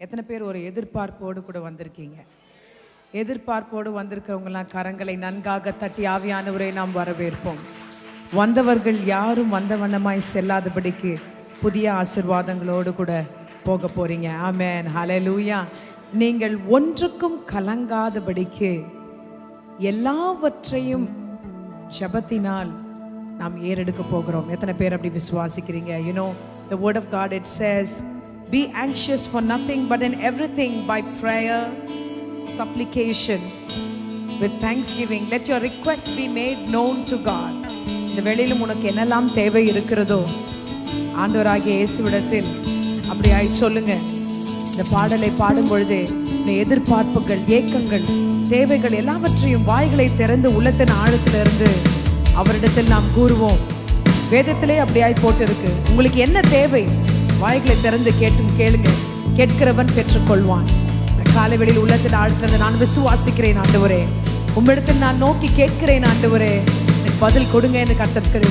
எத்தனை பேர் ஒரு எதிர்பார்ப்போடு கூட வந்திருக்கீங்க? எதிர்பார்ப்போடு வந்திருக்கிறவங்களாம் கரங்களை நன்காக தட்டி ஆவியானவரை நாம் வரவேற்போம். வந்தவர்கள் யாரும் வந்த வண்ணமாய் செல்லாதபடிக்கு புதிய ஆசீர்வாதங்களோடு கூட போக போறீங்க. ஆமென், ஹல்லேலூயா. நீங்கள் ஒன்றுக்கும் கலங்காதபடிக்கு எல்லாவற்றையும் ஜெபத்தினால் நாம் ஏறெடுக்க போகிறோம். எத்தனை பேர் அப்படி விசுவாசிக்கிறீங்க? You know, the word of God, it says, be anxious for nothing but in everything by prayer, supplication, with thanksgiving let your requests be made known to God. இந்த வேளையிலும் உனக்கு என்னெல்லாம் தேவை இருக்கிறதோ ஆண்டவராகிய இயேசுவிடத்தில் அப்படியாய் சொல்லுங்க. இந்த பாடலை பாடும் பொழுதே எதிர்பார்ப்புகள், ஏக்கங்கள், தேவைகள் எல்லாவற்றையும் வாய்களை திறந்து உள்ளத்தின் ஆழத்திலிருந்து அவரிடத்தில் நாம் கூறுவோம். வேதத்திலே அப்படியாய் போட்டு இருக்கு. உங்களுக்கு என்ன தேவை? வாய்களை திறந்து கேளுங்க. கேட்கிறவன் பெற்றுக்கொள்வான். காலைவெளியில் உள்ளத்தின் ஆழத்திலிருந்து நான் விசுவாசிக்கிறேன் ஆண்டவரே, உம்மிடத்தில் நான் நோக்கி கேட்கிறேன் ஆண்டவரே, எனக்கு பதில் கொடுங்க என்று கர்த்தர்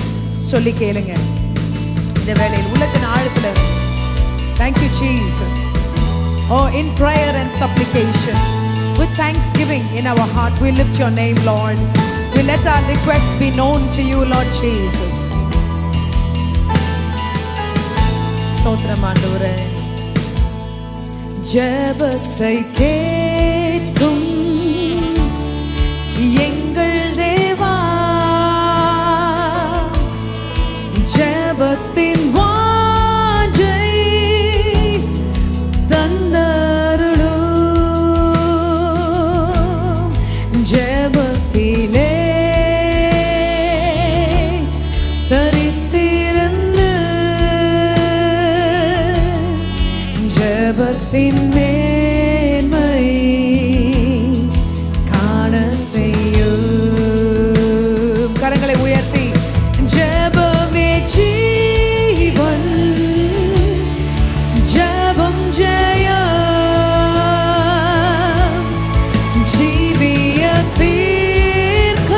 சொல்லி கேளுங்க. இந்த வேளையில் உள்ளத்தின் ஆழத்தில் thank you Jesus. Oh, in prayer and supplication, with thanksgiving in our heart, we lift your name, Lord. We let our requests be known to you, Lord Jesus. ஸ்தோத்திரம் ஆண்டவரே. ஜெபத்தை கேட்கும் எங்கள் தேவா, ஜெபத்தின் வாஞ்சை தந்தருளும். ஜெபத்திலே தரித்திருந்து ஜெபத்தின் மேன்மை காண செய்யும். கரங்களை உயர்த்தி ஜெபமே ஜீவன், ஜெபம் ஜெயம், ஜீவிய தீர்க்க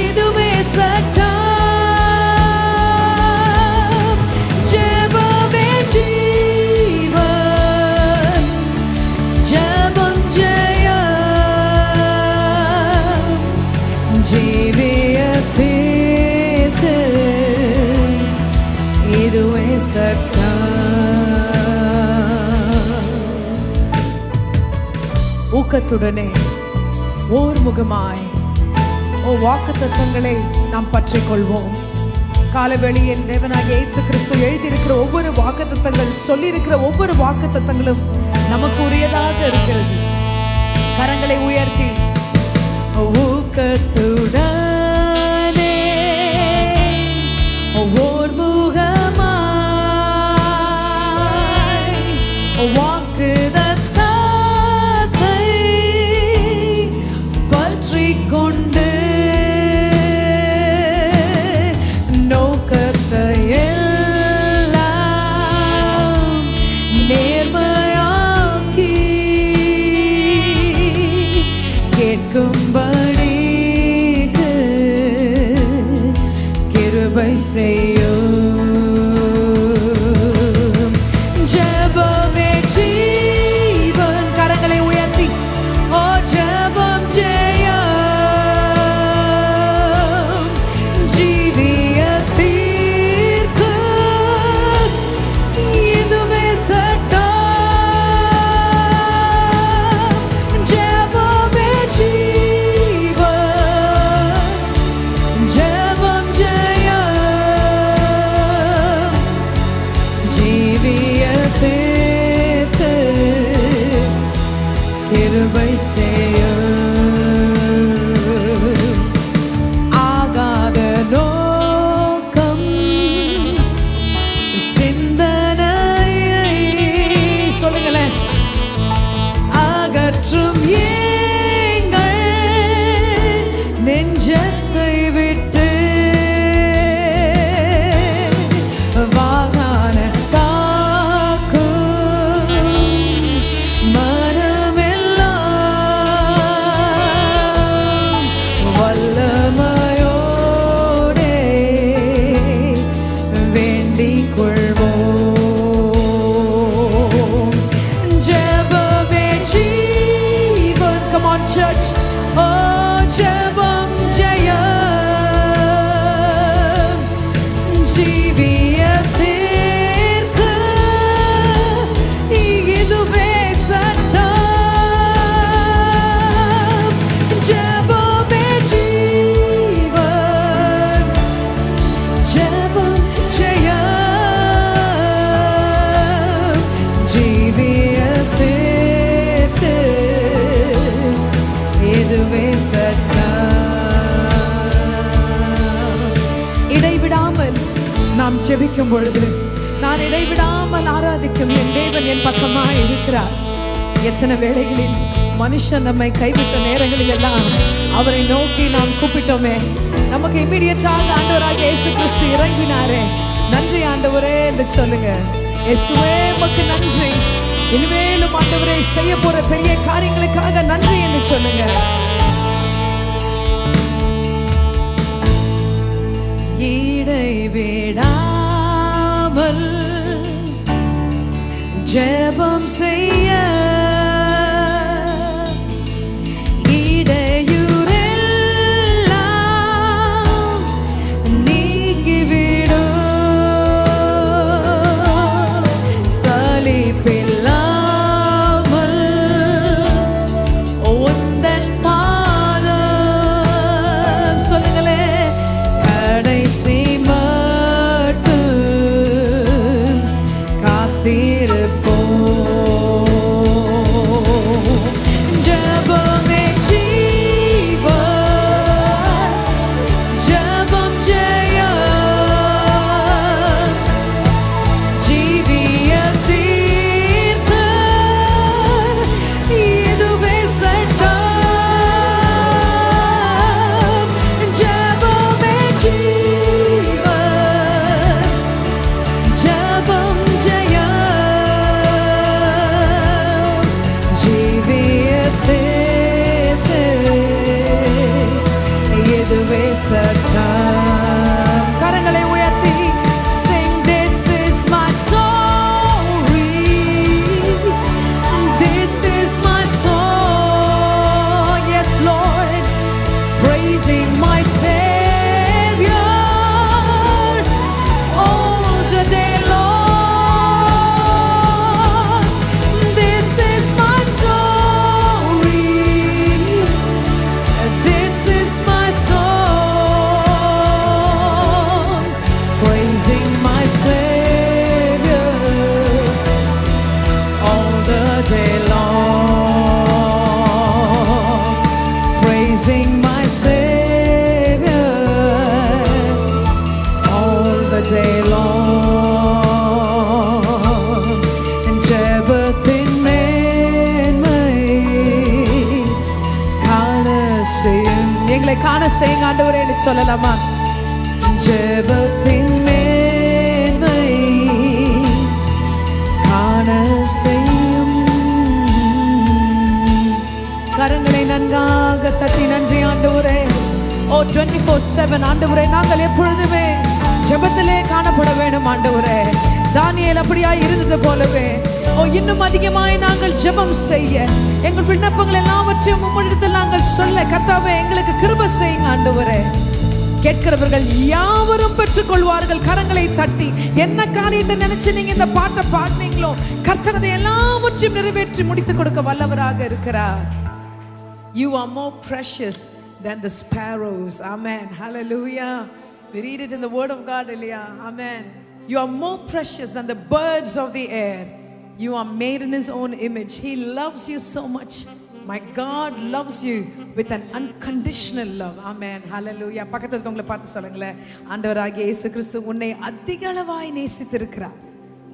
இதுவே சட்டம். ஜெபமே ஜீவன், ஜெபம் ஜெயம், ஜீவிய தீர்க்க இதுவே சட்டம். ஊக்கத்துடனே ஓர் முகமாய் வாக்குத்தத்தங்களை நாம் பற்றிக்கொள்வோம். காலவெளியில் தேவனாகிய இயேசு கிறிஸ்து எழுதியிருக்கிற ஒவ்வொரு வாக்குத்தத்தங்கள், சொல்லியிருக்கிற ஒவ்வொரு வாக்குத்தத்தங்களும் நமக்கு உரியதாக இருக்கிறது. கரங்களை உயர்த்தி ஊக்கத்துடனே ஓர் முகமாய் வாக்குத்தத்தத்தை பற்றிக் கொண்டு நோக்கத்தை எல்லாம் நேர்மையாக்கி கேட்கும்படிக்கு இடைவிடாமல் நாம் ஜெபிக்கும் பொழுது, நான் இடைவிடாமல் ஆராதிக்கும் என் தேவன் என் பக்கமாய் இருக்கிறார். எத்தனை வேளைகளில் மனுஷன் நம்மை கைவிட்ட நேரங்களில் எல்லாம் அவரை நோக்கி நாம் கூப்பிட்டோமே, நமக்கு இமிடியட்டாக ஆண்டவராக இயேசு கிறிஸ்து இறங்கினாரே. நன்றி ஆண்டவரே என்று சொல்லுங்க. இயேசுவே உமக்கு நன்றி. இனிமேலும் ஆண்டவரே செய்ய போற பெரிய காரியங்களுக்காக நன்றி என்று சொல்லுங்க. இடைவிடாமல் ஜெபம் செய்ய கரங்களை உயர்த்தி sing, this is my story, this is my song, yes Lord, praising my Savior all the day long. This is my story, this is my praising my Savior all the day long, praising my Savior all the day long. ஜெபத்தின் மேன்மை காண செய்யும், எங்களை காண செய்யுங்க ஆண்டவரே என்று சொல்லலாமா? ஜெபத்தின் மேன்மை காண செய்யும். கரங்களை நன்றாக தட்டி நன்றி ஆண்டவரே. ஓ 24/7 ஆண்டவரே, நாங்கள் எப்பொழுதுமே ஜெபத்திலே காணப்பட வேண்டும் ஆண்டவரே. தானியேல் அப்படியாய் இருந்தது போலவே ஓ இன்னும் அதிகமாய் நாங்கள் ஜெபம் செய்ய, எங்கள் விண்ணப்பங்கள் எல்லாவற்றையும் உம்மிடத்தில் நாங்கள் சொல்ல கர்த்தாவே எங்களுக்கு கிருபை செய்யுங்க ஆண்டவரே. கேட்கிறவர்கள் யாவரும் பெற்றுக் கொள்வார்கள். கரங்களை தட்டி என்ன காரியத்தை நினைச்சு நீங்க இந்த பாட்டை பாடுனீங்களோ, கர்த்தர் அதை எல்லாவற்றையும் நிறைவேற்றி முடித்து கொடுக்க வல்லவராக இருக்கிறார். You are more precious than the sparrows. Amen. Hallelujah. We read it in the word of God, Elia. Amen. You are more precious than the birds of the air. You are made in his own image. He loves you so much. My God loves you with an unconditional love. Amen. Hallelujah. பக்கத்துல இருக்கவங்கள பார்த்து சொல்லுங்களேன், ஆண்டவராகிய இயேசு கிறிஸ்து உன்னை அதிக அளவாய் நேசித்திருக்கிறார்.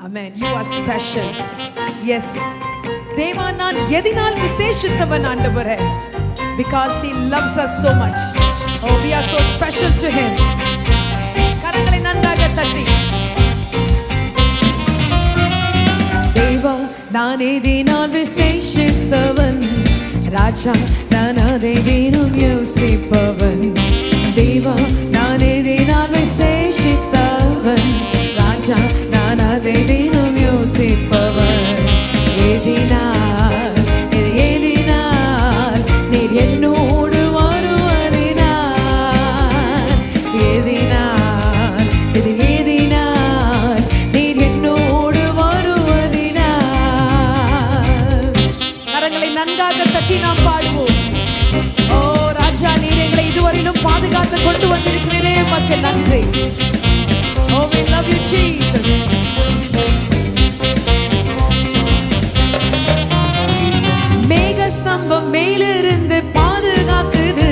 Amen. You are special. Yes. தேவா நான் எதினால் விசேஷித்தவன் ஆண்டவரே? Because he loves us so much. Oh, we are so special to him. கரங்களை நன்றாக தட்டி தேவா நான் எதினால் விசேஷித்தவன், ராஜா நான் அதை தினம் யோசிப்பவன். தேவா நான் எதினால் விசேஷித்தவன், ராஜா நான் அதை தினம் யோசிப்பவன். எதினால் நீர் என்னோடு வருவதினால், எதினால் நீர் என்னோடு வருவதினால். கரங்களை நன்றாக தட்டி நாம் பாடுவோம். ஓ ராஜா, நீர் எங்களை இதுவரையிலும் பாதுகாத்து கொண்டு வந்திருக்கிறீரே, உமக்கு நன்றி. Oh, we love you, Jesus. மேகஸ்தம்பம் மேலிருந்து பாதுகாக்குது,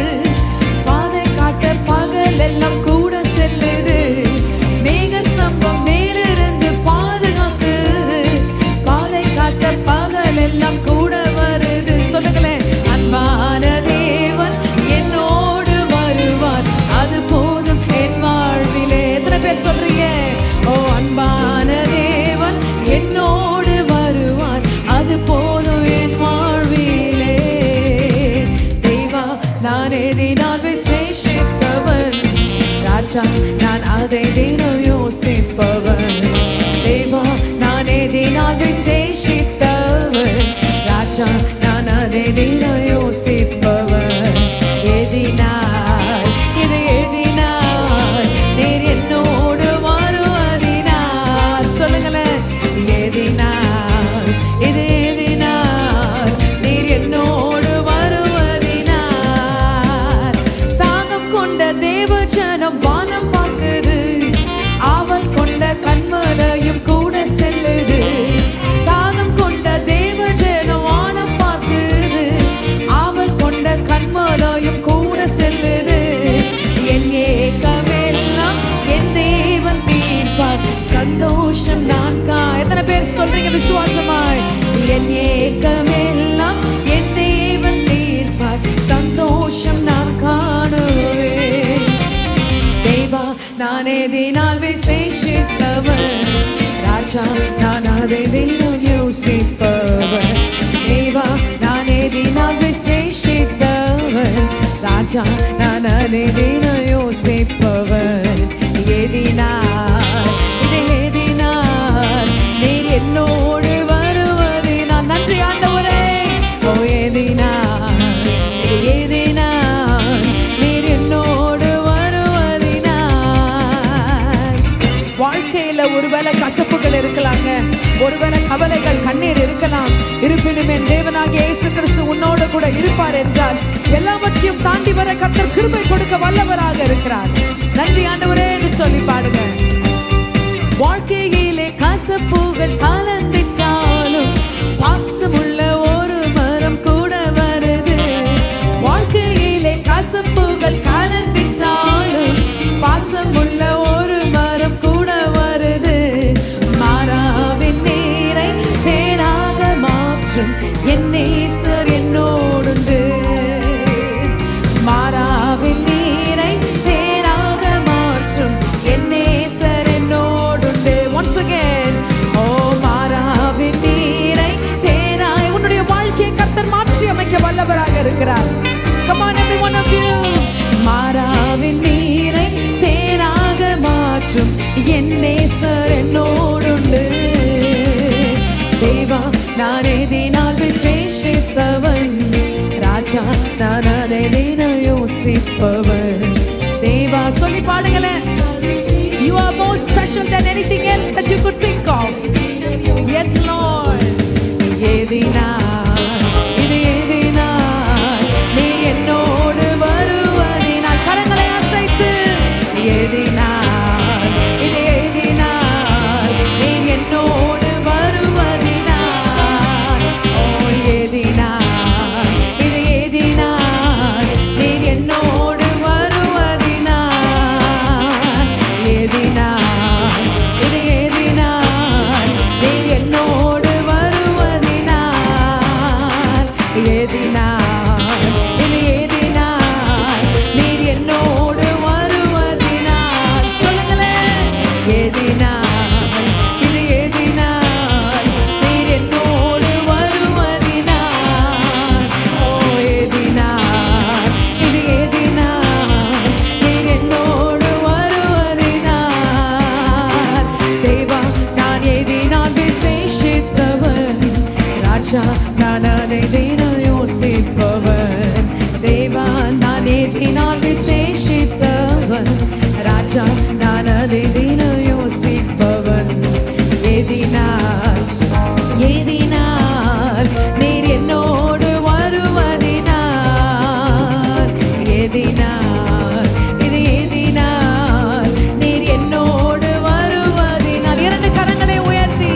விசேஷித்தவர் ராஜா நான் அதை தினம் யோசிப்பவர் எதினால் இது எதினால் நீர் என்னோடு வருவதினால் சொல்லுங்களேன் எதினால் இது எதினால் நீர் என்னோடு வருவதினால் தாகம் கொண்ட தேவ ஜனம் வானம் பார்க்குது அவள் கொண்ட கண்மலையும் கூட செல்லுது தாகம் கொண்ட தேவ ஜனம் வானம் பார்க்குது அவள் கொண்ட கண்மலையும் கூட செல்லுது என் ஏக்கமெல்லாம் என் தேவன் தீர்ப்பார் சந்தோஷம் நான் எத்தனை பேர் சொல்றீங்க விசுவாசமாய் என் ஏக்கமெல்லாம் என் தேவன் தீர்ப்பார் சந்தோஷம் நான் காணுவேன் தேவா நான் எதினால் விசேஷித்தவர் ராஜா நான் அதை தினம் யோசிப்பவர் தேவா நான் எதினால் விசேஷித்தவர் ராஜா நான் அதை தினம் யோசிப்பவர் எதினால் இது எதினால் நீர் என்னோடு வருவதினால் நன்றி ஆண்டவரே ஓ எதினால் இது எதினால் நீர் என்னோடு வருவதினால் வாழ்க்கையில ஒருவேளை கசப்புகள் இருக்கலாங்க ஒருவேளை கவலைகள் கண்ணீர் இருக்கலாம் இருப்பினும் என் தேவனாகிய இயேசு கிறிஸ்து உன்னோடு கூட இருப்பார் என்றால் எல்லாவற்றையும் தாண்டி வர கர்த்தர் கிருபை கொடுக்க வல்லவராக இருக்கிறார் நன்றி ஆண்டவரே என்று சொல்லி பாடுங்க வாழ்க்கையிலே கசப்புகள் கலந்திட்டாலும் பாசமுள்ள ஒரு மரம் கூட வருது வாழ்க்கையிலே கசப்புகள் கலந்திட்டாலும் பாசமுள்ள ஒரு மரம் கூட வருது மாறாவின் நீரை தேனாக மாற்றும் என் நேசர் என்னோடுண்டு மாறாவின் நீரை தேனாக மாற்றும் என் நேசர் என்னோடுண்டு once again ஓ மாறாவின் நீரை தேனாய் உன்னுடைய வாழ்க்கையை கர்த்தர் மாற்றி அமைக்க வல்லவராக இருக்கிறார் come on every one of you மாறாவின் நீரை தேனாக மாற்றும் என் நேசர் என்னோடுண்டு தேவா நான் எதினால் விசேஷித்தவன் ராஜா நான் அதை தினம் யோசிப்பவன் தேவா சொல்லி பாடுங்களேன் you are more special than anything else that you could think of yes Lord எதினால் இது எதினால் நீர் என்னோடு வருவதினால் கரங்களை அசைத்து எதினால் இது எதினால் நீர் என்னோடு வருவதினால் ஓ எதினால் இது எதினால் நீர் என்னோடு வருவதினால் எதினால் இது எதினால் நீர் என்னோடு வருவதினால் எதினால் இது எதினால் நீர் என்னோடு வருவதினால் சொல்லுங்களேன் எதினால் இது எதினால் நீர் என்னோடு வருவதினால் ஓ எதினால் இது எதினால் நீர் என்னோடு வருவதினால் தேவா நான் எதினால் விசேஷித்தவன் ராஜா நான் அதை தினம் யோசிப்பவன் தேவா நான் எதினால் விசேஷித்தவன் ராஜா நான் அதை தினம் யோசிப்பவன் எதினால் எதினால் நீர் என்னோடு வருவதினால் எதினால் இது எதினால் நீர் என்னோடு வருவதினால் இரண்டு கரங்களை உயர்த்தி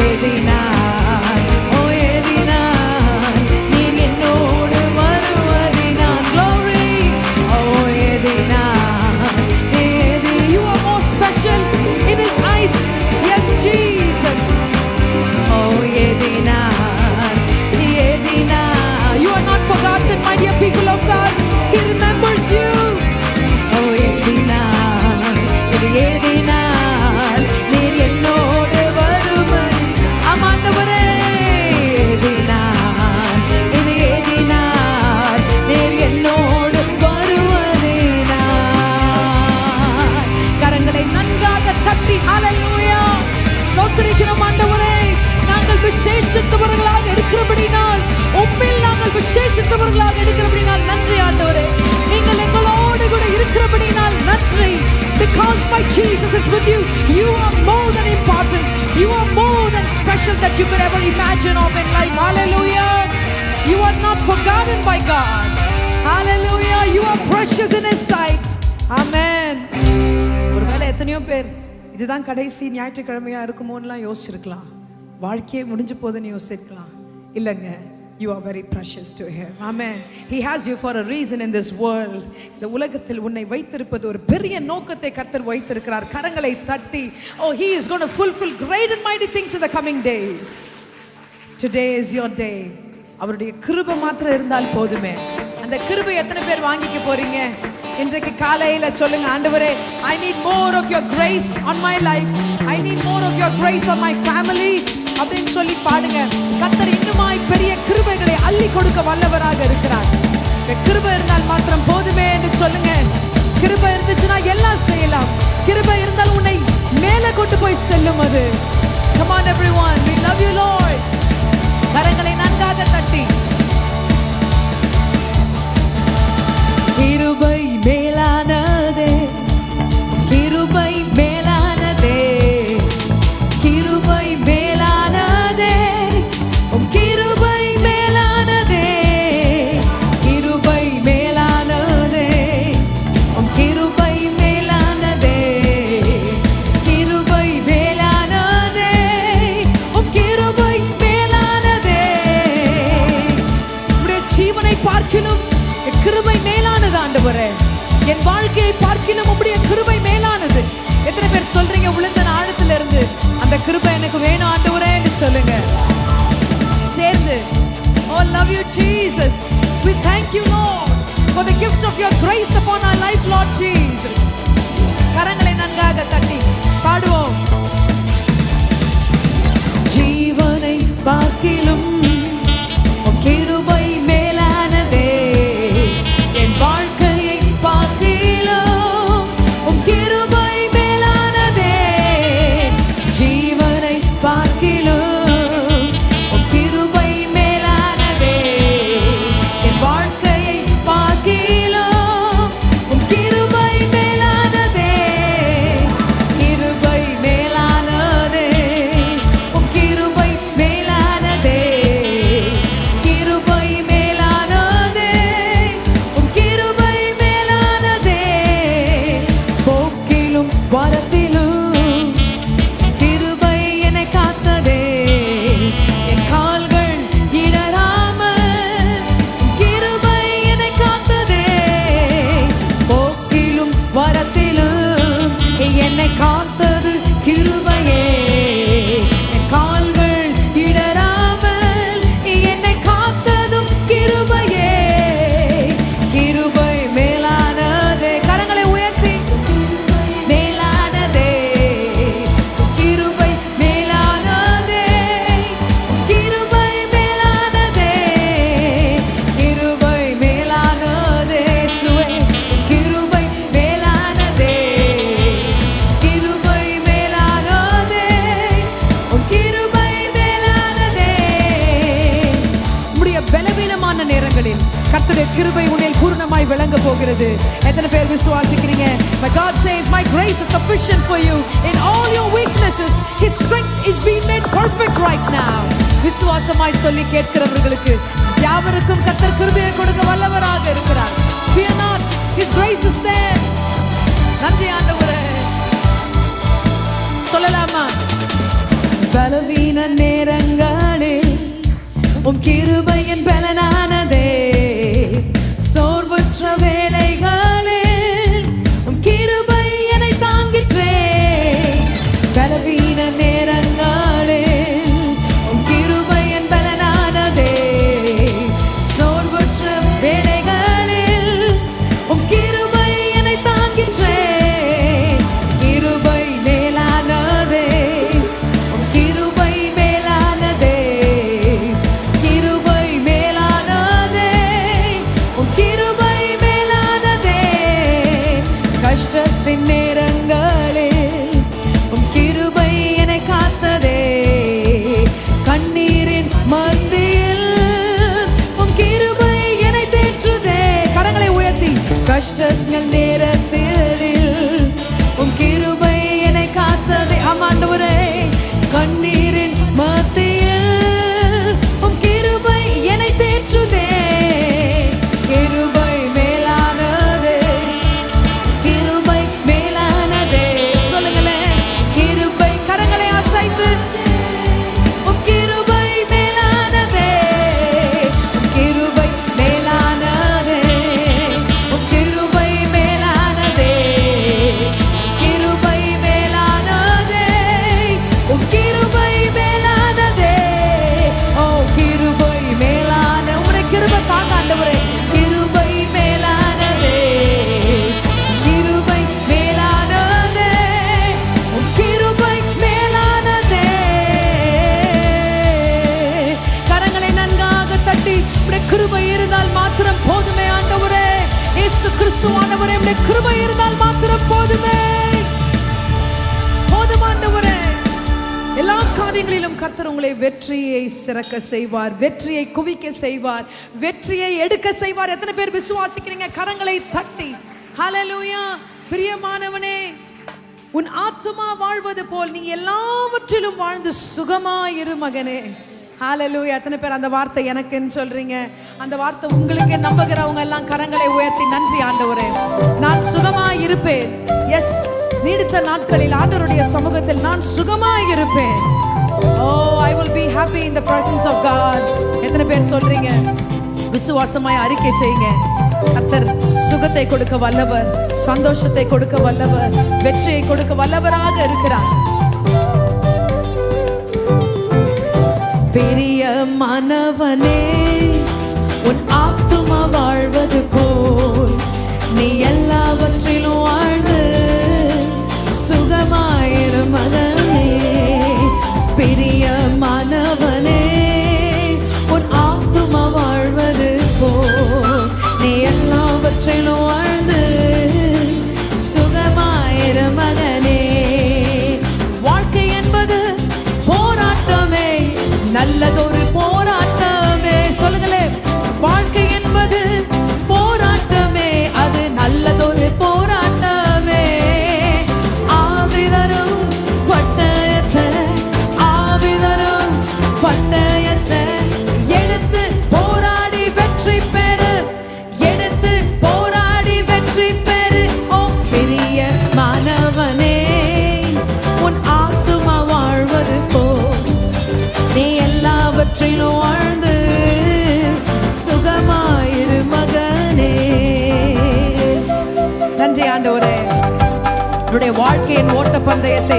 எதினால் ஓ எதினால் because my Jesus is with you, you are more than important. You are more than special that you could ever imagine of in life. Hallelujah. You are not forgotten by God. Hallelujah. You are precious in His sight. Amen. ஒருவேளை எத்தனையோ பேர் இதுதான் கடைசி ஞாயிற்றுக்கிழமையா இருக்குமோன்னுலாம் யோசிச்சிருக்கலாம். வாழ்க்கையே முடிஞ்சு போதுன்னு யோசிச்சிருக்கலாம். இல்லைங்க, you are very precious to Him. Amen. He has you for a reason in this world. இந்த உலகத்தில் உன்னை வைத்திருப்பது ஒரு பெரிய நோக்கத்தை கர்த்தர் வைத்திருக்கிறார். கரங்களை தட்டி, oh, He is going to fulfill great and mighty things in the coming days. Today is your day. அவருடைய கிருபை மாத்திரம் இருந்தால் போதுமே. அந்த கிருபை எத்தனை பேர் வாங்கிக்க போறீங்க? இன்றைக்கு காலையில சொல்லுங்க, ஆண்டவரே, I need more of your grace on my life. I need more of your grace on my family. அப்படின்னு சொல்லி பாடுங்க. கர்த்தர் இன்னுமாய் பெரிய கிருபைகளை அள்ளி கொடுக்க வல்லவராக இருக்கிறார். கிருபை இருந்தால் மாத்திரம் போதுமே என்று சொல்லுங்க. கிருபை இருந்துச்சுன்னா எல்லாம் செய்யலாம். கிருபை இருந்தால் உன்னை மேலே கொண்டு போய் செல்லும் அது. Come on everyone, we love you Lord. கரங்களை நன்றாக தட்டி, கிருபை மேலானதே, கிருபை மேலானதே, கிருபை மேலானதே, உம் கிருபை மேலானதே, கிருபை மேலானதே, உம் கிருபை மேலானதே, கிருபை மேலானதே, உம் கிருபை மேலானதே. உம்முடைய ஜீவனை பார்க்கிலும் கிருபை மேலானது ஆண்டவரே. என் வாழ்க்கையை பார்க்கிலும் உம்முடைய கிருபை மேலானது. எத்தனை பேர் சொல்றீங்க உளுந்த ஆழத்துல இருந்து, அந்த கிருபை எனக்கு வேணும் ஆண்டவரேன்னு சொல்லுங்க சேர்ந்து. Oh, love you Jesus. We thank you Lord for the gift of your grace upon our life, Lord Jesus. கரங்களை நன்றாக தட்டி பாடுவோம். ஜீவனை பார்க்கிலும் உம் கிருபை மேலானதே, என் வாழ்க்கையை பார்க்கிலும் உம் கிருபை மேலானதே. ஜீவனை பார்க்கிலும் உம் கிருபை மேலானதே, என் வாழ்க்கையை பார்க்கிலும் உம் கிருபை மேலானதே. கிருபை மேலானதே, உம் கிருபை மேலானதே, கிருபை மேலானதே, உம் கிருபை மேலானதே. போக்கிலும் வரத்திலும் கிருபை என்னை காத்ததே, என் கால்கள் இடராமல் கிருபை என்னை காத்ததே. போக்கிலும் வரத்திலும் என்னை காத்தது கிருபையே, என் கால்கள் இடராமல் என்னை காத்ததும் கிருபையே. கிருபை மேலானதே, கரங்களை உயர்த்தி, மேலானதே, கிருபை மேலானதே, கிருபை மேலானதே, கிருபை மேலானதே, சுவே கிருபை மேலானதே, கிருபை மேலானதே, கிருபை மேலானதே. உம்முடைய பலவீனமான நேரங்களில் கர்த்தருடைய கிருபை உன்னில் பூர்ணமாய் விளங்க போகிறது. எத்தனை பேர் விசுவாசிக்கிறீங்க? But God says my grace is sufficient for you in all your weaknesses. His strength is being made perfect right now. விசுவாசமாய் சொல்லி கேட்கிறவர்களுக்கு யாவருக்கும் கர்த்தர் கிருபையை கொடுக்க வல்லவராக இருக்கிறார். Fear not, His grace is there. நன்றி ஆண்டவரே. சொல்லலாமா? பலவீன நேரங்களில் உம் கிருபையின் பலனானதே, சோர்வுற்ற வேளைகளில் உம் கிருபை என்னை தாங்கிற்றே. பலவீன நேரங்களில் உம் கிருபையின் பலனானதே, சோர்வுற்ற வேளைகளில் உம் கிருபை என்னை தாங்கிற்றே. கிருபை மேலானதே, உம் கிருபை மேலானதே, கிருபை மேலானதே, ஆண்டவரே உம்முடைய கிருபை இருந்தால் மாத்திரம் போதுமே. போதும் ஆண்டவரே. எல்லா காரியங்களிலும் கர்த்தர் உங்களை வெற்றியை சிறக்க செய்வார், வெற்றியை குவிக்க செய்வார், வெற்றியை எடுக்க செய்வார். எத்தனை பேர் விசுவாசிக்கிறீங்க? கரங்களை தட்டி ஹல்லேலூயா. பிரியமானவனே, உன் ஆத்துமா வாழ்வது போல் நீ எல்லாவற்றிலும் வாழ்ந்து சுகமாயிரு மகனே. ஹல்லேலூயா. எத்தனை பேர் அந்த வார்த்தை எனக்குன்னு சொல்றீங்க? அந்த வார்த்தை உங்களுக்கு நம்புகிறவங்க எல்லாம் கரங்களை உயர்த்தி நன்றி ஆண்டவரே, நான் சுகமாய் இருப்பேன். எஸ், நீடித்த நாட்களில் ஆண்டவருடைய சமூகத்தில் நான் சுகமாய் இருப்பேன். Oh, I will be happy in the presence of God. எத்தனை பேர் சொல்றீங்க? விசுவாசமாய் அறிக்கை செய்யுங்க. கர்த்தர் சுகத்தை கொடுக்க வல்லவர், சந்தோஷத்தை கொடுக்க வல்லவர், வெற்றியை கொடுக்க வல்லவராக இருக்கிறார். பிரியமானவனே, உன் ஆத்துமா வாழ்வது போல் நீ எல்லாவற்றிலும் வாழ்ந்து சுகமாயிரு மகனே. பிரியமானவனே, உன் ஆத்துமா வாழ்வது போல் நீ எல்லாவற்றிலும் வாழ்ந்து சுகமாயிரு மகனே. வாழ்க்கை என்பது போராட்டமே, நல்லதொரு போராட்டமே. சொல்லுங்களே, வாழ்க்கை என்பது போராட்டமே, அது நல்லதொரு போராட்டமே. ஆவிதரும் பட்டயத்தை, ஆவிதரும் பட்டயத்தை எடுத்து போராடி வெற்றி பெறு, எடுத்து போராடி வெற்றி பெறு. ஓ பிரியமானவனே, உன் ஆத்துமா வாழ்வது போல் நீ எல்லாவற்றிலும் வாழ்ந்து சுகமாயிரு மகனே. நன்றி ஆண்டவரே. உன்னுடைய வாழ்க்கையின் ஓட்ட பந்தயத்தை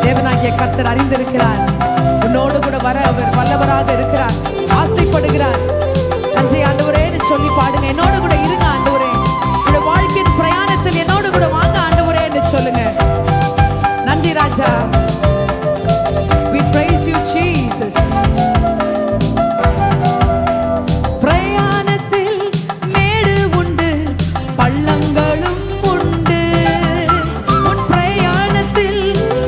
தேவனாகிய கர்த்தர் அறிந்திருக்கிறார். உன்னோடு கூட வர அவர் வல்லவராக இருக்கிறார், ஆசைப்படுகிறார். நன்றி ஆண்டவரேன்னு சொல்லி பாடுங்க. என்னோடு கூட இருங்க ஆண்டவரே, உன்னுடைய வாழ்க்கையின் பிரயாணத்தில் என்னோடு கூட வாங்க ஆண்டவரேன்னு சொல்லுங்க. நன்றி ராஜா. We praise you Jesus. பிரயாணத்தில் மேடு உண்டு, பள்ளங்களும் உண்டு. உன் பிரயாணத்தில்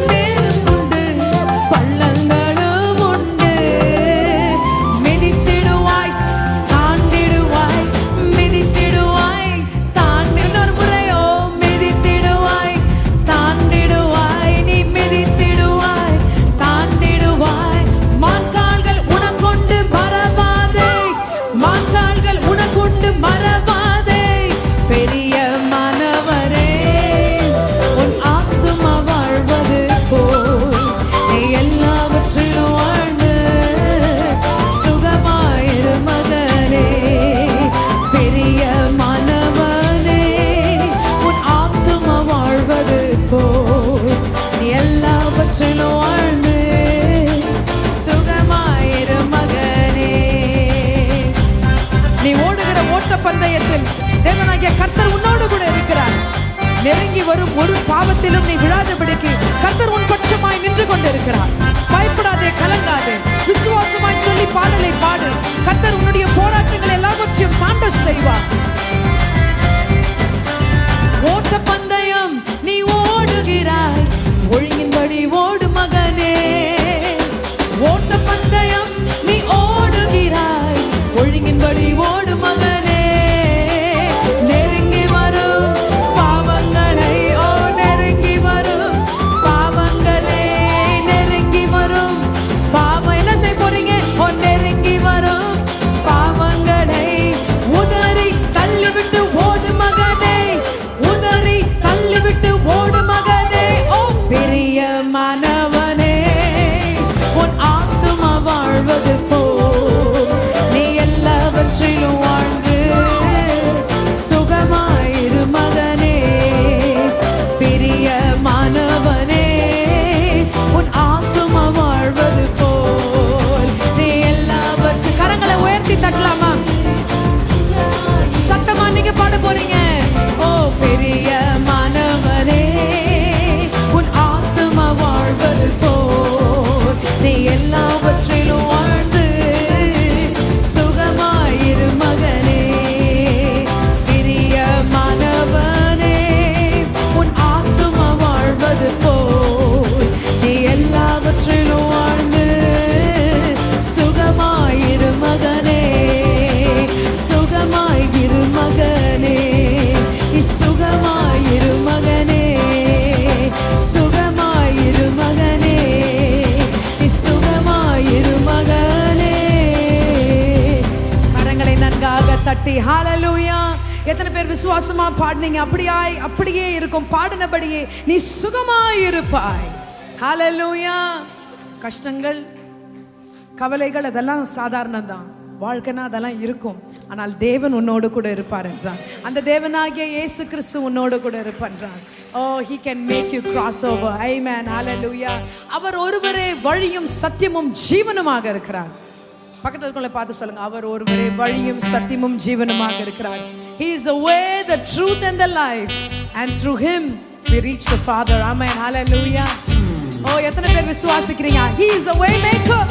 மேடு உண்டு, பள்ளங்களும் உண்டு. மிதித்திடுவாய், தாண்டிடுவாய், மிதித்திடுவாய், தாண்டி. இன்னொரு முறையோ, மிதித்திடுவாய், தாண்டிடுவாய், நீ மிதித்திடுவாய், தாண்டிடுவாய். மான்கால்கள் உனக்கொண்டு மறவாதே, மான்கால்கள் உனக்கொண்டு மறவாதே. பெரியமானவரே, உன் ஆத்துமா வாழ்வது போல் நீ எல்லாவற்றிலும் வாழ்ந்து சுகமாயிரு மகனே. பெரியமானவனே, உன் ஆத்துமா வாழ்வது போல் நீ எல்லாவற்றிலும் வாழ்ந்து சுகமாயிரு மகனே. நீ ஓடுகிற ஓட்ட பந்தயத்தில் தேவனாகிய கர்த்தர் உன்னோடு கூட இருக்கிறார். நெருங்கி வரும் ஒரு பாவத்திலும் நீ விழாதபடிக்கு கர்த்தர் உன் பட்சமாய் நின்று கொண்டிருக்கிறார். பயப்படாதே, கலங்காதே, விசுவாசமாய் சொல்லி பாடலை பாடு. கர்த்தர் உன்னுடைய போராட்டங்கள் எல்லாவற்றையும் தாண்ட செய்வார். ஓட்ட பந்தயம் நீ ஓடுகிறாய், ஒழுங்கின்படி ஓடு மகனே. ஓட்ட பந்தயம் நீ ஓடுகிறாய், ஒழுங்கின்படி ஓடு மகனே. நெருங்கி வரும் பாவங்களை, ஓ நெருங்கி வரும் பாவங்களே, நெருங்கி வரும் பாவம். என்ன செய்ய போறீங்க? ஓ நெருங்கி வரும் பாவங்களை உதறி தள்ளிவிட்டு ஓடு மகனே, உதறி தள்ளிவிட்டு ஓடு மகனே. ஓ பிரியமானவனே, உன் ஆத்துமா வாழ்வது போல் நீ எல்லாவற்றிலும் வாழ்ந்து சுகமாயிரு மகனே. பிரியமானவனே, உன் ஆத்துமா வாழ்வது போல் நீ எல்லாவற்றிலும். கரங்களை உயர்த்தி தட்டலாமா? சத்தமா நீங்க பாட போறீங்க. ஓ பிரியமானவனே, உன் ஆத்துமா வாழ்வது போல் நீ எல்லாவற்றிலும் வாழ்ந்து தட்டி ஹalleluya. எத்தனை பேர் விசுவாசமா பாடுனீங்க? அப்படியே இருக்கும். பாடினபடியே நீ சுகமாய் இருப்பாய். ஹalleluya. கஷ்டங்கள், கவலைகள் அதெல்லாம் சாதாரணம் தான். வாழ்க்கைனா அதெல்லாம் இருக்கும். ஆனால் தேவன் உன்னோடு கூட இருப்பார் என்றான். அந்த தேவனாகிய இயேசு கிறிஸ்து உன்னோடு கூட இருப்பார். Oh, he can make you cross over. Amen. Hallelujah. அவர் ஒருவரே வழியும் சத்தியமும் ஜீவனுமாக இருக்கிறார். பக்கத்துல இருக்கவங்கள பார்த்து சொல்லுங்க, அவர் ஒருவரே வழியும் சத்தியமும் ஜீவனுமாக இருக்கிறார். He is the way, the truth and the life, and through him we reach the Father. Amen. Hallelujah. Oh, எத்தனை பேர் விசுவாசிக்கிறீங்க? He is a way maker.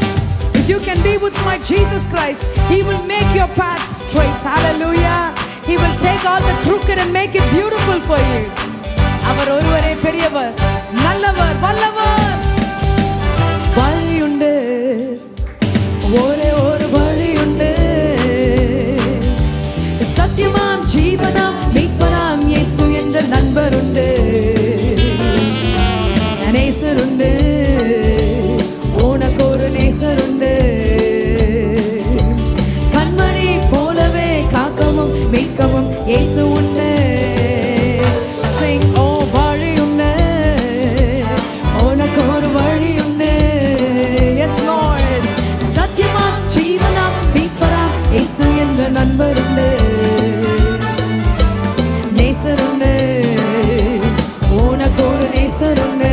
If you can be with my Jesus Christ, he will make your path straight. Hallelujah. He will take all the crooked and make it beautiful for you. அவர் ஒருவரே பெரியவர், நல்லவர், வல்லவர். வழியுண்டு, ஒரே ஒரு வழியுண்டு, சத்தியமாம் ஜீவனாம் மீட்பராம் இயேசு என்ற நண்பர் உண்டு, நேசர் உண்டு, உனக்கு ஒரு நேசர் உண்டு. கண்மணி போலவே காக்கவும் மீட்கவும் இயேசு உண்டு. நண்பர் உண்டு, நேசர் உண்டு, உனக்கு ஒரு நேசர் உண்டு.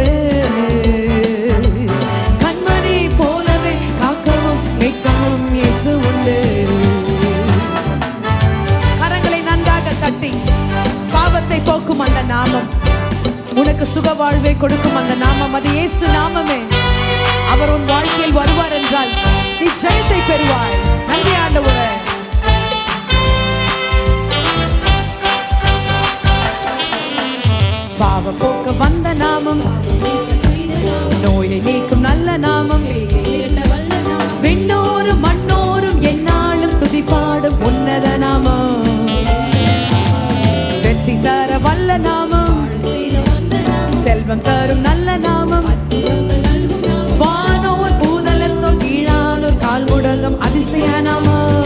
கண்மணி போலவே காக்கவும் மீட்கவும் இயேசு உண்டு. கரங்களை நன்றாக தட்டி, பாவத்தை போக்கும் அந்த நாமம், உனக்கு சுக வாழ்வை கொடுக்கும் அந்த நாமம், அது இயேசு நாமமே. அவர் உன் வாழ்க்கையில் வருவார் என்றால் நீ ஜெயத்தை பெறுவாய். நன்றி ஆண்டவரே. பாவ போக்க வந்த நாமம், நோயை நீக்கும் நல்ல நாமம், விண்ணோரும் மண்ணோரும் என்னாலும் துதிப்பாடும் உன்னத நாமம், வெற்றி தர வல்ல நாமம், செல்வம் தரும் நல்ல நாமம், வானோர் பூதலத்தும் கீழானோர் கால் முடங்கும் அதிசய நாமம்.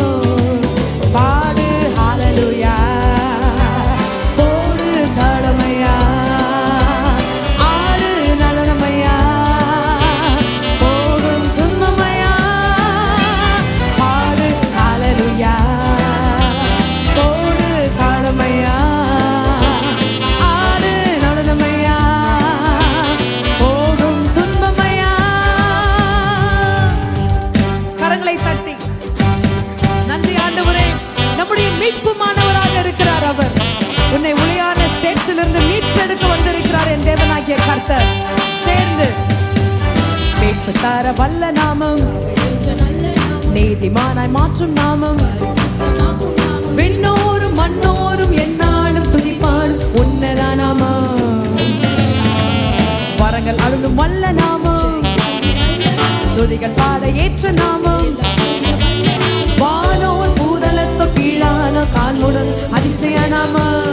பாடு ஹalleluya, போடு தாளமையா, ஆடு நலனமையா, போகும் துன்பமையா. பாடு ஹalleluya, போடு தாளமையா, ஆடு நலனமையா, போகும் துன்பமையா. கரங்களை தட்டி நன்றி ஆண்டவரே. நம்முடைய மீட்புமானவராக இருக்கிறார் அவர். உன்னை ஒளியான சேற்றிலிருந்து மீட்டெடுக்க வந்திருக்கிறார் என் தேவனாகிய கர்த்தர். சேர்ந்து மீட்பு தர வல்ல நாமம், நீதிமானாய் மாற்றும் நாமம், விண்ணோரும் மண்ணோரும் என்னாலும் துதிப்பாடும் உன்னத நாமம், வரங்கள் அருளும் வல்ல நாமம், துதிகள் பாட ஏற்ற நாமம், வானோர் பூதலத்து கீழான கால்முடன் அதிசய நாமம்.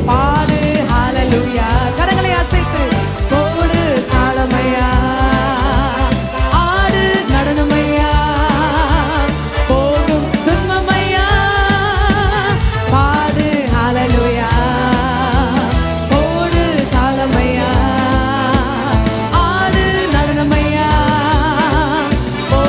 பாடு ஹalleluya, கரங்களை அசைத்து போடு தாளமையா, ஆடு நடனமையா, போகும் துன்பமையா. பாடு ஹalleluya, போடு தாளமையா, ஆடு நடனமையா, போகும்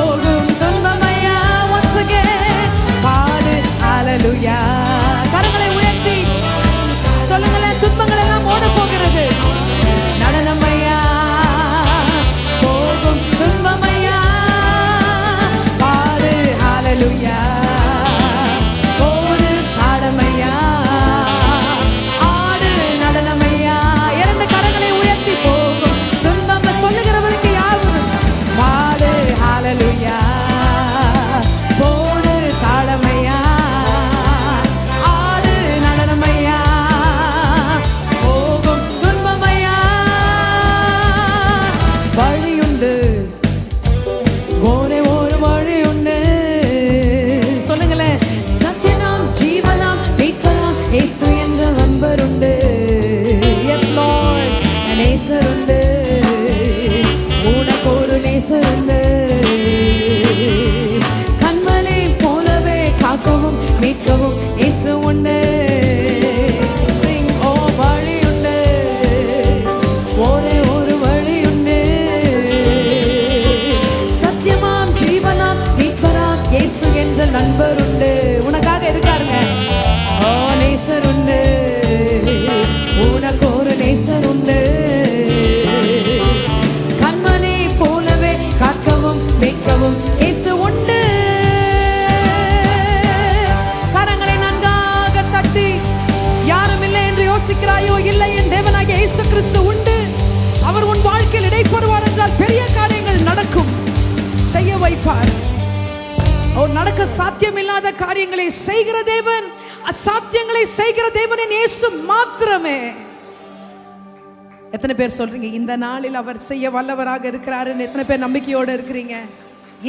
இருக்கிறார். அவர் நடக்க சாத்தியமில்லாத காரியங்களை செய்கிற தேவன், அசாத்தியங்களை செய்கிற தேவனின் இயேசு மாத்திரமே. எத்தனை பேர் சொல்றீங்க இந்த நாளில் அவர் செய்ய வல்லவராக இருக்கிறாருன்னு? எத்தனை பேர் நம்பிக்கையோடு இருக்கிறீங்க?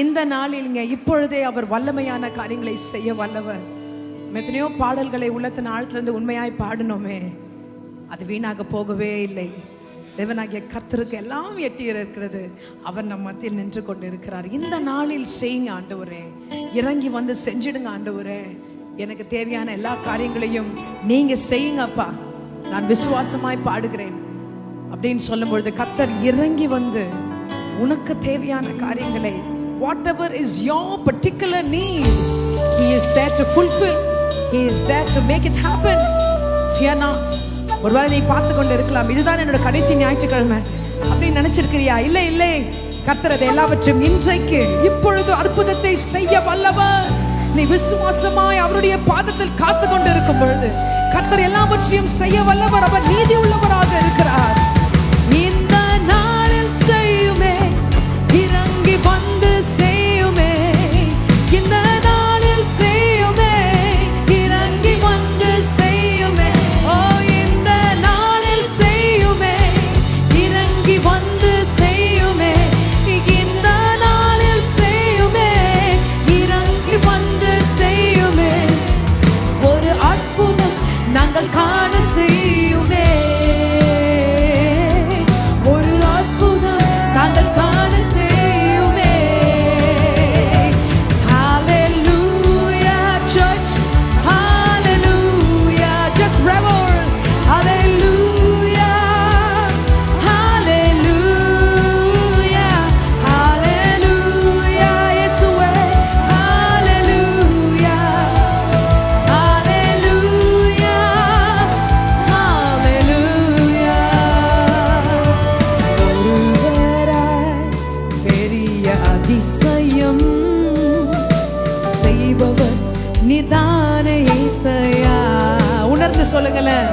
இந்த நாளில்ங்க இப்பொழுதே அவர் வல்லமையான காரியங்களை செய்ய வல்லவர். எத்தனையோ பாடல்களை உள்ளத்தின் ஆழத்திலிருந்து உண்மையாய் பாடணுமே, அது வீணாக போகவே இல்லை. தேவனாகிய கர்த்தருக்கு எல்லாம் எட்டி இருக்கிறது. அவர் நம் மத்தியில் நின்று கொண்டு இருக்கிறார். இந்த நாளில் செய்யுங்க ஆண்டவரே, இறங்கி வந்து செஞ்சிடுங்க ஆண்டவரே. எனக்கு தேவையான எல்லா காரியங்களையும் நீங்க செய்யுங்கப்பா, நான் விசுவாசமாய் பாடுகிறேன் அப்படின்னு சொல்லும் பொழுது கர்த்தர் இறங்கி வந்து உனக்கு தேவையான காரியங்களை, whatever is your particular need, he is there to fulfill, he is there to make it happen. Fear not. ஒருவேளை நீ பார்த்து கொண்டு இருக்கலாம், இதுதான் என்னோட கடைசி ஞாயிற்றுக்கிழமை அப்படின்னு நினைச்சிருக்கிறியா? இல்லை இல்லை, கர்த்தர் அதை எல்லாவற்றையும் இன்றைக்கு இப்பொழுது அற்புதத்தை செய்ய வல்லவர். நீ விசுவாசமாய் அவருடைய பாதத்தில் காத்து கொண்டு இருக்கும் பொழுது கர்த்தர் எல்லாவற்றையும் செய்ய வல்லவர். அவர் நீதி உள்ளவராக இருக்கிறார். இந்த நாளில் செய்யுமே, இறங்கி வந்து செய்யுமே. இந்த நாளில் செய்யுமே, இறங்கி வந்து செய்யுமே. ஓ இந்த நாளில் செய்யுமே, இறங்கி வந்து செய்யுமே. இந்த நாளில் செய்யுமே, இறங்கி வந்து செய்யுமே. ஒரு அற்புதம் நாங்கள் காண செய்யுமே. ஒரு அற்புதம் நாங்கள் காண செய்யுமே. Hallelujah church, hallelujah, just revel. Hallelujah, hallelujah, hallelujah, Yeshua, hallelujah, hallelujah, hallelujah. ஒருவராய் பெரிய அதிசயம் செய்பவர் நீதானே இயேசையா. உணர்ந்து சொல்லுங்களேன்.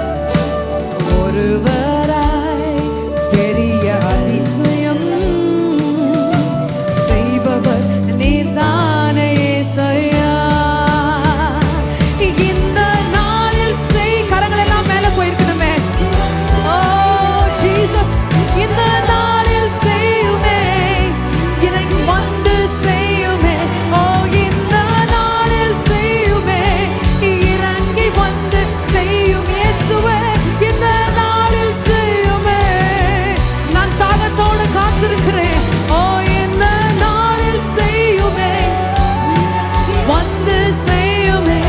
ஒருவராய் பெரிய அதிசயம் செய்பவர் நீதானே இயேசையா. இந்த நாளில் செய். கரங்கள் எல்லாம் மேல போயிருக்கணுமே. ஓ ஜீசஸ், இந்த நாளில் செய்யுமே, இறங்கி வந்து செய்யுமே. ஓ இந்த நாளில் செய்யுமே, இறங்கி வந்து செய்யும் இயேசுவே. இந்த நாளில் செய்யுமே, நான் தாகத்தோடு காத்திருக்கிறேன். ஓ இந்த நாளில் செய்யுமே, வந்து செய்யுமே.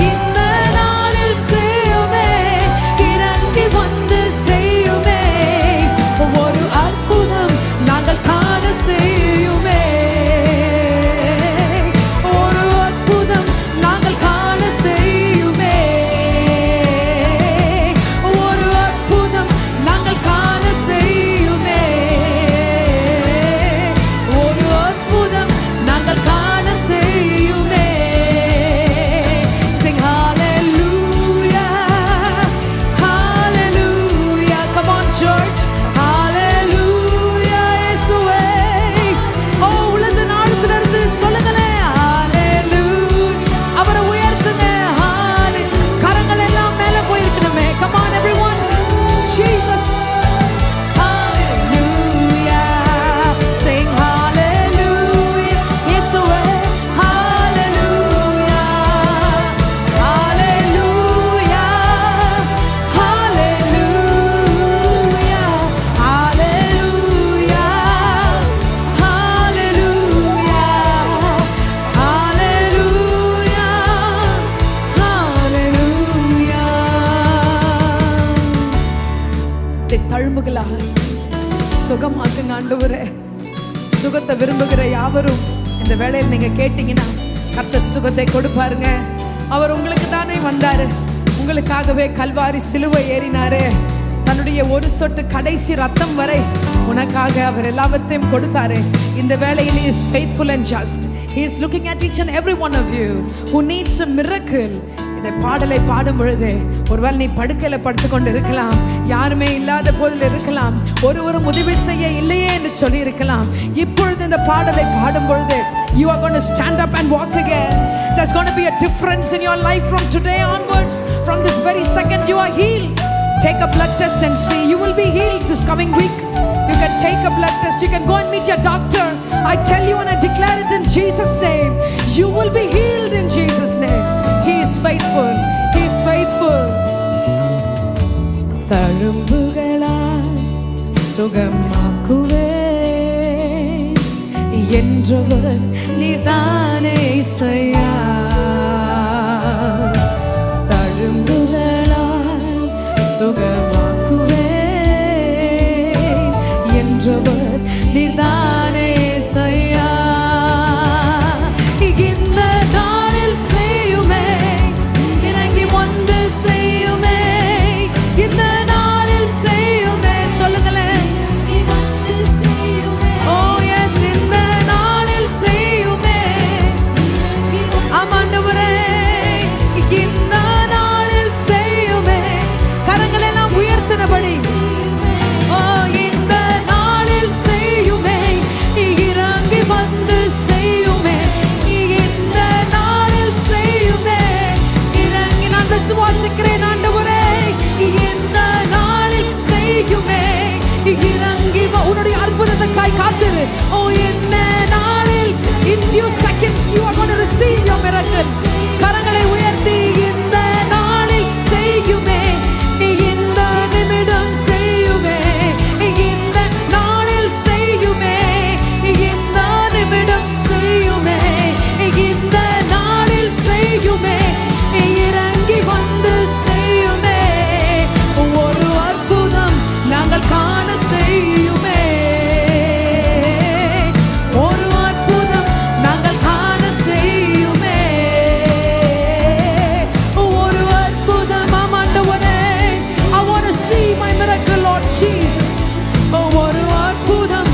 இந்த நாளில் செய்யுமே, இறங்கி வந்து செய்யுமே. ஒரு அற்புதம் நாங்கள் காண செய்யுமே. ஒரு அற்புதம் நாங்கள் காண செய்யுமே. ஒரு அற்புதம் நாங்கள் காண செய்யுமே. ஒரு அற்புதம் நாங்கள் காண செய்யுமே. Sing hallelujah, hallelujah. Come on church, hallelujah, இயேசுவே. ஓ உலக நாடுகளிலிருந்து சொல்லுங்களேன், hallelujah. அவரை உயர்த்துங்க. கரங்கள் எல்லாம் மேல போயிருக்கணுமே. Come on everyone, Jesus. Hallelujah, sing hallelujah, இயேசுவே. Hallelujah, hallelujah, hallelujah, hallelujah, hallelujah, hallelujah, hallelujah. தழும்புகளாக சுகமாக்குங்க ஆண்டவரே. சுகத்தை விரும்புகிற யாவரும் இந்த வேளையில் நீங்க கேட்டீங்கன்னா கர்த்தர் சுகத்தை கொடுப்பாருங்க. அவர் உங்களுக்கு தானே வந்தாரு, உங்களுக்காகவே கல்வாரி சிலுவை ஏறினாரு. தன்னுடைய ஒரு சொட்டு கடைசி ரத்தம் வரை உனக்காக அவர் எல்லாவற்றையும் கொடுத்தாரு. இந்த வேளையில் he is faithful and just. He is looking at each and every one of you who needs a miracle. இந்த பாடலை பாடும் பொழுது ஒருவேளை நீ படுக்கையில படுத்துக்கொண்டு இருக்கலாம், யாருமே இல்லாத போதில் இருக்கலாம், ஒருவரும் உதவி செய்ய இல்லையே என்று சொல்லி இருக்கலாம். இப்பொழுது இந்த பாடலை பாடும் பொழுது you are going to stand up and walk again. There's going to be a difference in your life from today onwards. From this very second you are healed. Take a blood test and see. You will be healed this coming week. You can take a blood test. You can go and meet your doctor. I tell you and I declare it in Jesus' name. You will be healed in Jesus' name. He is faithful. He is faithful. தழும்புகளால் சுகமாக்குவே என்றவர் நீதானே இசையா. தழும்புகளால் சுகமாக்குவே என்றவர் நீதானே இசையா. இந்த நாளில் செய்யுமே, இறங்கி வந்து செய்யுமே, இந்த நாளில் செய்யுமே. சொல்லுங்களேன், ஓ எஸ், இந்த நாளில் செய்யுமே. ஆமாண்டவரே, இந்த நாளில் செய்யுமே. கரங்களை எல்லாம் உயர்த்தினபடி, ஓ இந்த நாளில் செய்யுமே, இறங்கி வந்து செய்யுமே, இந்த நாளில் செய்யுமே, இறங்கி. நான் விசுவாசிக்கிறேன் ஆண்டவரே, இந்த நாளில் செய்யுமே, இறங்கி உன்னுடைய அற்புதத்துக்காய் காத்திரு. ஓ இந்த நாளில், in few seconds you are going to receive your miracles. கரங்களை உயர்த்தி, இந்த நாளில் செய்யுமே, இந்த நிமிடம் செய்யுமே, இந்த நாளில் செய்யுமே, இந்த நிமிடம் செய்யுமே, இந்த நாளில் செய்யுமே, இறங்கி வந்து செய்யுமே. ஒரு அற்புதம் நாங்கள் காண செய்யுமே, ஒரு அற்புதம் நாங்கள் காண செய்யுமே, ஒரு அற்புதம். ஆமாண்டவரே, I want to see my miracle, Lord Jesus. ஒரு அற்புதம்.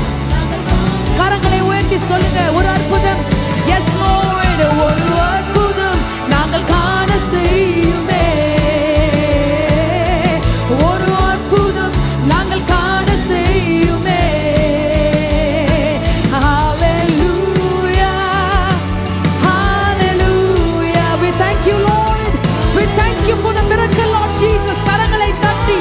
கரங்களை உயர்த்தி சொல்லுங்க, ஒரு அற்புதம். Yes Lord, ஒரு அற்புதம் நாங்கள் காண செய்யுமே, ஒரு அற்புதம் நாங்கள் காண செய்யுமே. Hallelujah, hallelujah. We thank you Lord, we thank you for the miracle Lord Jesus. கரங்களை தட்டி,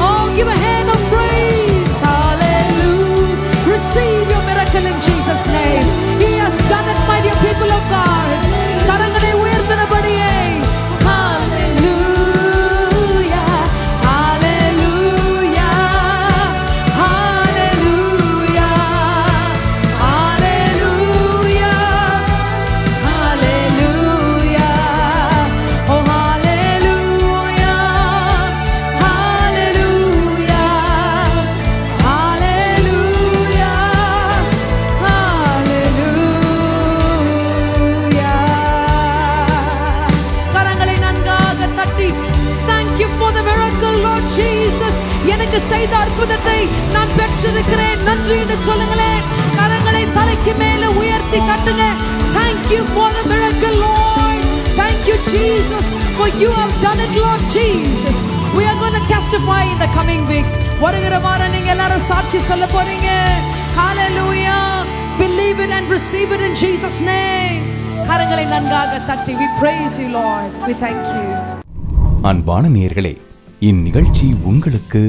oh give a hand of praise. Hallelujah. Receive your miracle in Jesus' name. He has done it, my dear people of God. கரங்களை உயர்த்தினபடியே. Hallelujah, hallelujah, hallelujah, hallelujah, hallelujah, oh hallelujah, hallelujah, hallelujah, hallelujah. கரங்களை நன்றாக தட்டி, thank you for the miracle Lord Jesus. எனக்கு செய்த அற்புதத்தை நான் பெற்றிருக்கிறேன், நன்றி என்று சொல்லுங்களேன். கரங்களை தலைக்கு மேல உயர்த்தி கட்டுங்க. Thank you for the miracle Lord. Thank you Jesus for you have done it Lord Jesus. We are going to testify in the coming week. வருகிற வாரம் நீங்க எல்லாரும் சாட்சி சொல்ல போறீங்க. Hallelujah. Believe it and receive it in Jesus' name. கரங்களை நன்றாக தட்டி, we praise you Lord. We thank you. அன்பான நேயர்களே, இந்நிகழ்ச்சி உங்களுக்கு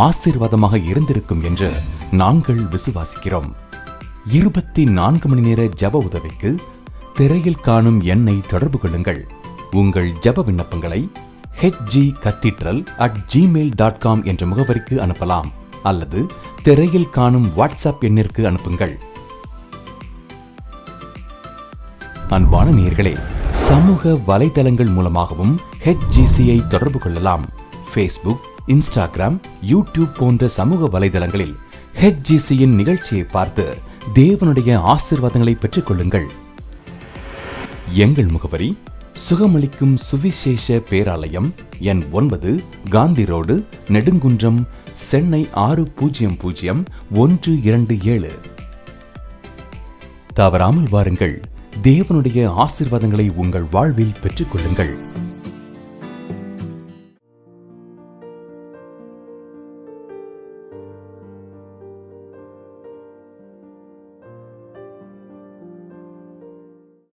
ஆசீர்வாதமாக இருந்திருக்கும் என்று நாங்கள் விசுவாசிக்கிறோம். 24 மணி நேர ஜெப உதவிக்கு திரையில் காணும் எண்ணை தொடர்பு கொள்ளுங்கள். உங்கள் ஜெப விண்ணப்பங்களை hgcathedral@gmail.com என்ற முகவரிக்கு அனுப்பலாம், அல்லது திரையில் காணும் வாட்ஸ்அப் எண்ணிற்கு அனுப்புங்கள். அன்பான நேயர்களே, சமூக வலைதளங்கள் மூலமாகவும் HGCயை தொடர்பு கொள்ளலாம். ஃபேஸ்புக், இன்ஸ்டாகிராம், யூடியூப் போன்ற சமூக வலைதளங்களில் HGCயின் நிகழ்ச்சியை பார்த்து தேவனுடைய ஆசீர்வாதங்களை பெற்றுக் கொள்ளுங்கள். எங்கள் முகவரி சுகமளிக்கும் சுவிசேஷ பேராலயம், எண் 9, காந்தி ரோடு, நெடுங்குன்றம், சென்னை 600127. தவறாமல் வாருங்கள். தேவனுடைய ஆசீர்வாதங்களை உங்கள் வாழ்வில் பெற்றுக் கொள்ளுங்கள்.